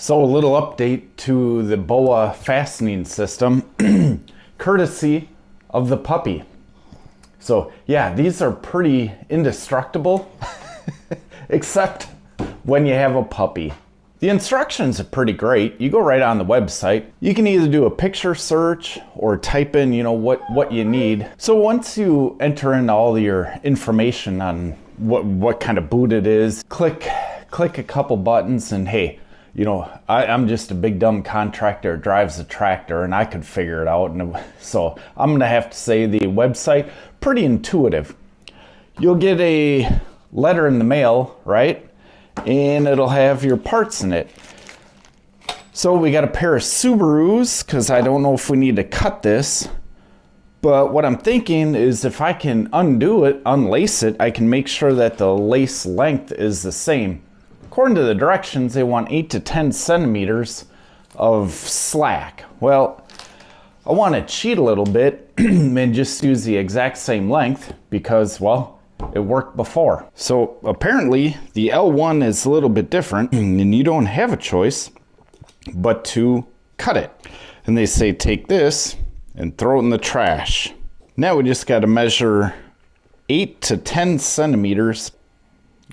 So a little update to the BOA fastening system, courtesy of the puppy. So yeah, these are pretty indestructible, except when you have a puppy. The instructions are pretty great. You go right on the website. You can either do a picture search or type in, what you need. So once you enter in all your information on what kind of boot it is, click a couple buttons and hey, I'm just a big dumb contractor who drives a tractor and I could figure it out. And so I'm gonna have to say the website, pretty intuitive. You'll get a letter in the mail, right? And it'll have your parts in it. So we got a pair of Subarus, because I don't know if we need to cut this. But what I'm thinking is if I can undo it, unlace it, I can make sure that the lace length is the same. According to the directions, they want 8 to 10 centimeters of slack. Well, I want to cheat a little bit and just use the exact same length because, well, it worked before. So apparently the L1 is a little bit different and you don't have a choice but to cut it. And they say take this and throw it in the trash. Now we just got to measure 8 to 10 centimeters.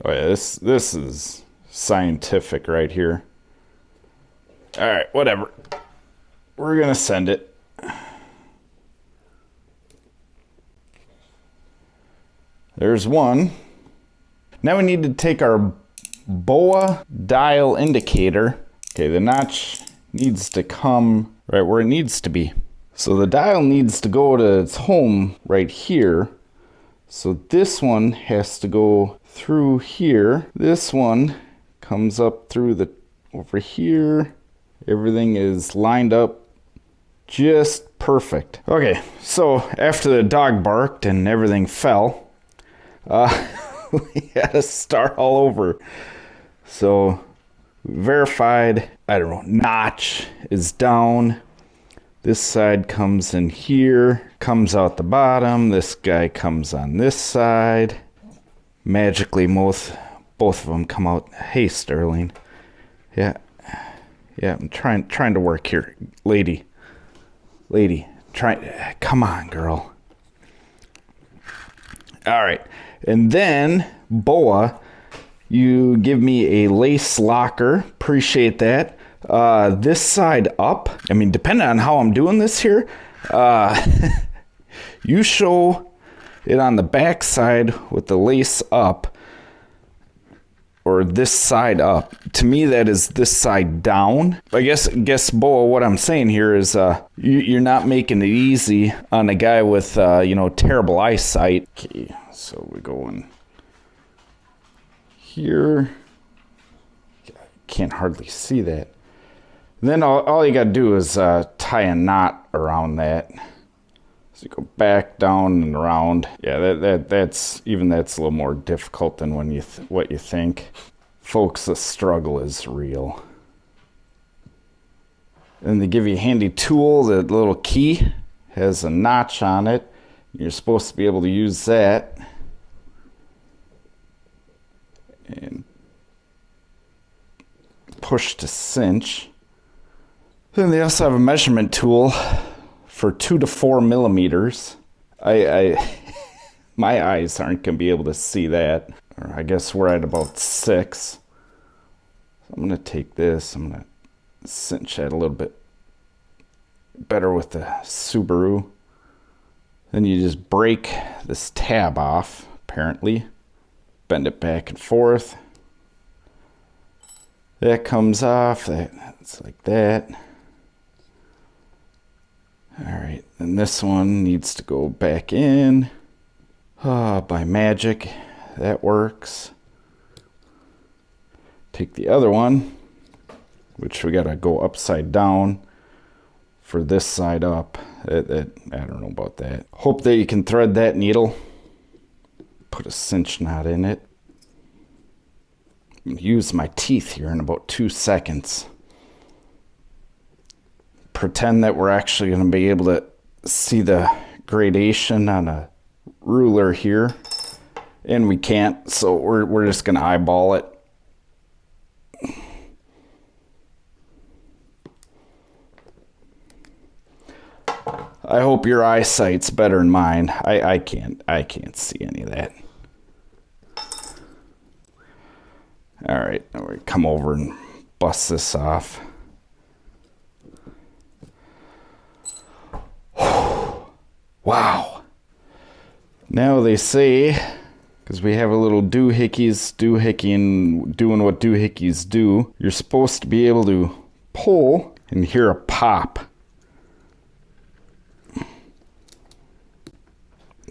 Oh yeah, this is scientific right here. All right, whatever. We're gonna send it. There's one. Now we need to take our BOA dial indicator. Okay, the notch needs to come right where it needs to be. So the dial needs to go to its home right here. So this one has to go through here. This one comes up through over here. Everything is lined up just perfect. Okay, so after the dog barked and everything fell, we had to start all over. So verified, notch is down. This side comes in here, comes out the bottom. This guy comes on this side. Magically, both of them come out. Hey, Sterling. Yeah, I'm trying to work here. Lady, come on, girl. All right. And then, BOA, you give me a lace locker. Appreciate that. This side up. I mean, depending on how I'm doing this here, you show it on the back side with the lace up, or this side up. To me, that is this side down. I guess BOA, what I'm saying here is you're not making it easy on a guy with terrible eyesight. Okay, so we go in here. Can't hardly see that. Then all you gotta do is tie a knot around that. So you go back, down, and around. Yeah, that's a little more difficult than what you think. Folks, the struggle is real. And they give you a handy tool. The little key has a notch on it. You're supposed to be able to use that. And push to cinch. Then they also have a measurement tool for 2 to 4 millimeters. My eyes aren't gonna be able to see that. Or I guess we're at about 6. So I'm gonna take this, I'm gonna cinch that a little bit better with the Subaru. Then you just break this tab off, apparently. Bend it back and forth. That comes off, it's like that. All right, and this one needs to go back in. By magic, that works. Take the other one, which we gotta go upside down for this side up. I don't know about that. Hope that you can thread that needle. Put a cinch knot in it. I'm gonna use my teeth here in about 2 seconds. Pretend that we're actually going to be able to see the gradation on a ruler here, and we can't, so we're just going to eyeball it. I hope your eyesight's better than mine. I can't see any of that. All right, now we come over and bust this off. Wow. Now they say, because we have a little doohickey and doing what doohickeys do, you're supposed to be able to pull and hear a pop.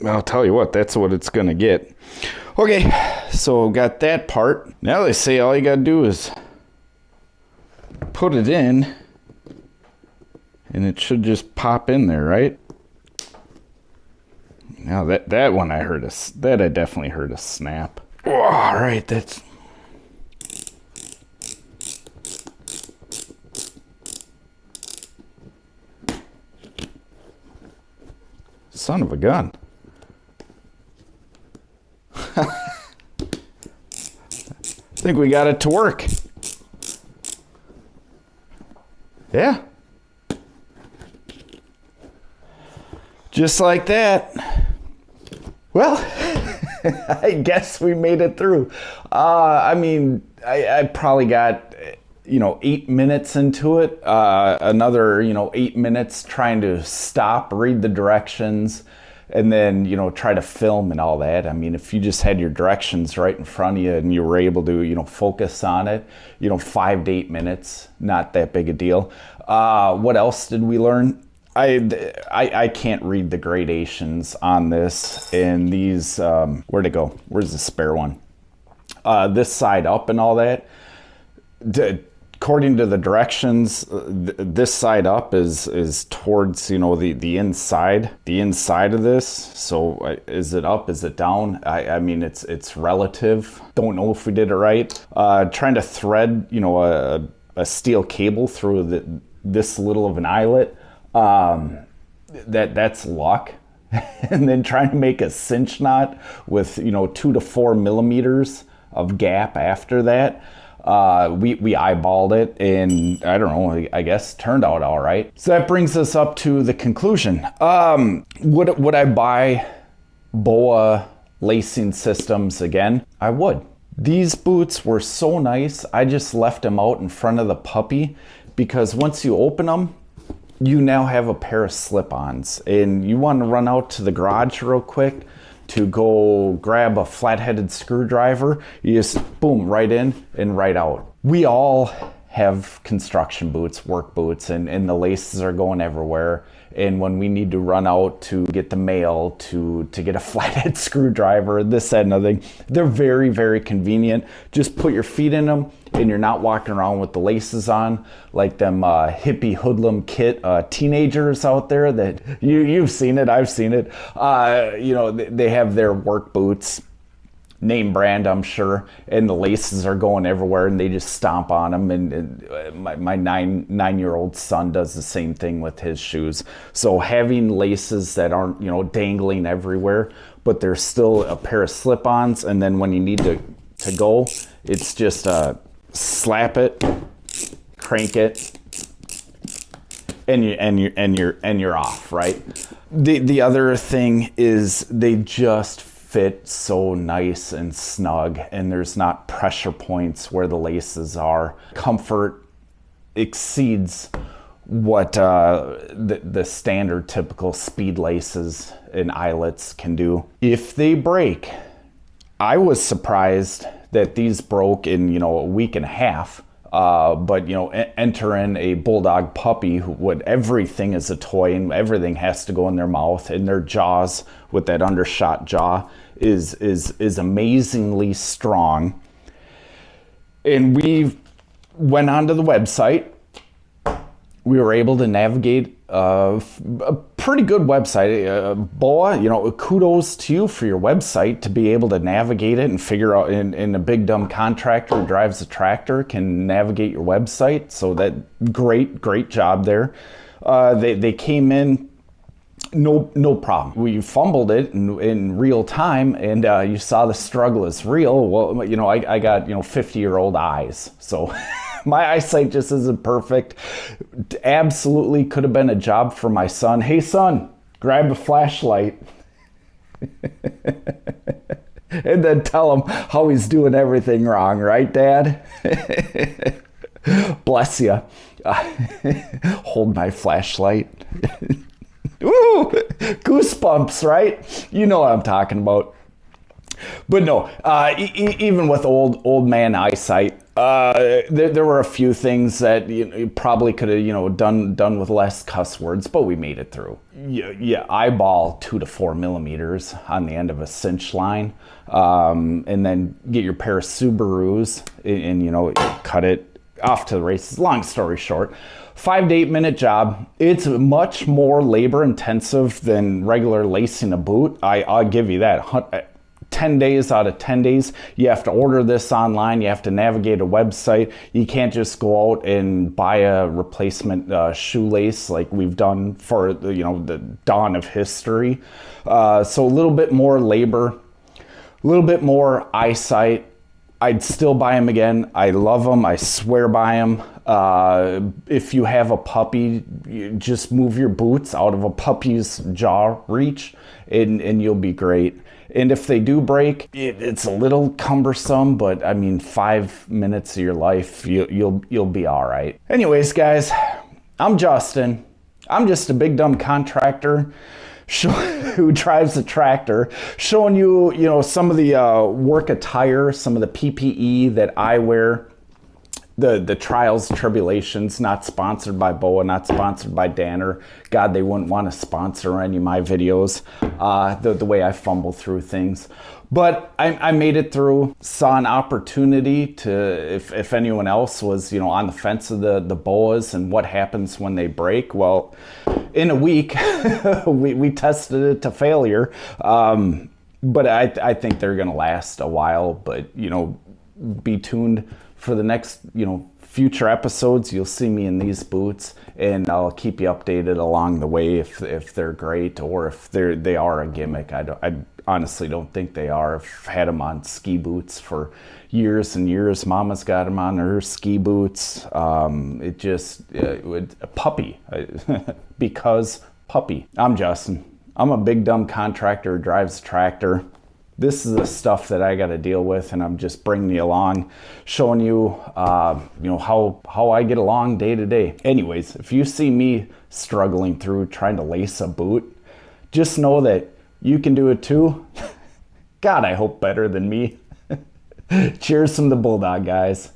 I'll tell you what, that's what it's gonna get. Okay, so got that part. Now they say all you gotta do is put it in and it should just pop in there, right? Now that one I definitely heard a snap. Oh, all right, that's... Son of a gun. I think we got it to work. Yeah. Just like that. Well, I guess we made it through. I mean, I probably got, 8 minutes into it. Another, 8 minutes trying to stop, read the directions, and then, try to film and all that. I mean, if you just had your directions right in front of you and you were able to, focus on it, 5 to 8 minutes, not that big a deal. What else did we learn? I can't read the gradations on this, and these, where'd it go? Where's the spare one? This side up and all that. According to the directions, this side up is towards, the inside of this. So is it up? Is it down? I mean, it's relative. Don't know if we did it right. Trying to thread, a steel cable through this little of an eyelet. That's luck. And then trying to make a cinch knot with 2 to 4 millimeters of gap after that. We eyeballed it, and I don't know, I guess turned out all right. So that brings us up to the conclusion. Would I buy BOA lacing systems again? I would. These boots were so nice. I just left them out in front of the puppy because once you open them, you now have a pair of slip-ons, and you want to run out to the garage real quick to go grab a flat-headed screwdriver. You just boom, right in and right out. We all have construction boots, work boots, and the laces are going everywhere. And when we need to run out to get the mail, to get a flathead screwdriver, this, that, and other thing, they're very, very convenient. Just put your feet in them, and you're not walking around with the laces on like them hippie hoodlum kit teenagers out there that you've seen it, I've seen it. They have their work boots, name brand, I'm sure, and the laces are going everywhere, and they just stomp on them. And my nine-year-old son does the same thing with his shoes. So having laces that aren't dangling everywhere, but there's still a pair of slip-ons, and then when you need to go, it's just slap it, crank it, and you're off, right? The other thing is they just fit so nice and snug, and there's not pressure points where the laces are. Comfort exceeds what the standard typical speed laces and eyelets can do. If they break, I was surprised that these broke in a week and a half. But enter in a bulldog puppy everything is a toy, and everything has to go in their mouth, and their jaws with that undershot jaw is amazingly strong. And we went onto the website. We were able to navigate a pretty good website. BOA, kudos to you for your website to be able to navigate it and figure out, and a big dumb contractor who drives a tractor can navigate your website. So that great job there. They came in, no problem. We fumbled it in real time, and you saw the struggle is real. Well, I got 50-year-old eyes, so My eyesight just isn't perfect. Absolutely could have been a job for my son. Hey son, grab a flashlight. And then tell him how he's doing everything wrong, right, Dad? Bless you. Hold my flashlight. Ooh, goosebumps, right? You know what I'm talking about. But no, even with old man eyesight, there were a few things that you probably could have done with less cuss words, but we made it through. You eyeball 2 to 4 millimeters on the end of a cinch line, and then get your pair of Subarus and cut it off to the races. Long story short, 5 to 8 minute job. It's much more labor intensive than regular lacing a boot. I'll give you that. 10 days out of 10 days, you have to order this online. You have to navigate a website. You can't just go out and buy a replacement shoelace like we've done for the dawn of history. So a little bit more labor, a little bit more eyesight. I'd still buy them again. I love them. I swear by them. If you have a puppy, you just move your boots out of a puppy's jaw reach and you'll be great. And if they do break, it's a little cumbersome, but I mean, 5 minutes of your life, you'll be all right. Anyways, guys, I'm Justin. I'm just a big dumb contractor who drives a tractor, showing you, some of the work attire, some of the PPE that I wear. The trials, tribulations, not sponsored by BOA, not sponsored by Danner. God, they wouldn't want to sponsor any of my videos, the way I fumble through things. But I made it through, saw an opportunity to, if anyone else was, on the fence of the BOAs and what happens when they break. Well, in a week, we tested it to failure. But I think they're going to last a while, but, be tuned for the next, future episodes. You'll see me in these boots, and I'll keep you updated along the way if they're great or if they are a gimmick. I honestly don't think they are. I've had them on ski boots for years and years. Mama's got them on her ski boots. A puppy, because puppy. I'm Justin. I'm a big dumb contractor who drives a tractor. This is the stuff that I got to deal with, and I'm just bringing you along, showing you, how I get along day to day. Anyways, if you see me struggling through trying to lace a boot, just know that you can do it too. God, I hope better than me. Cheers from the Bulldog, guys.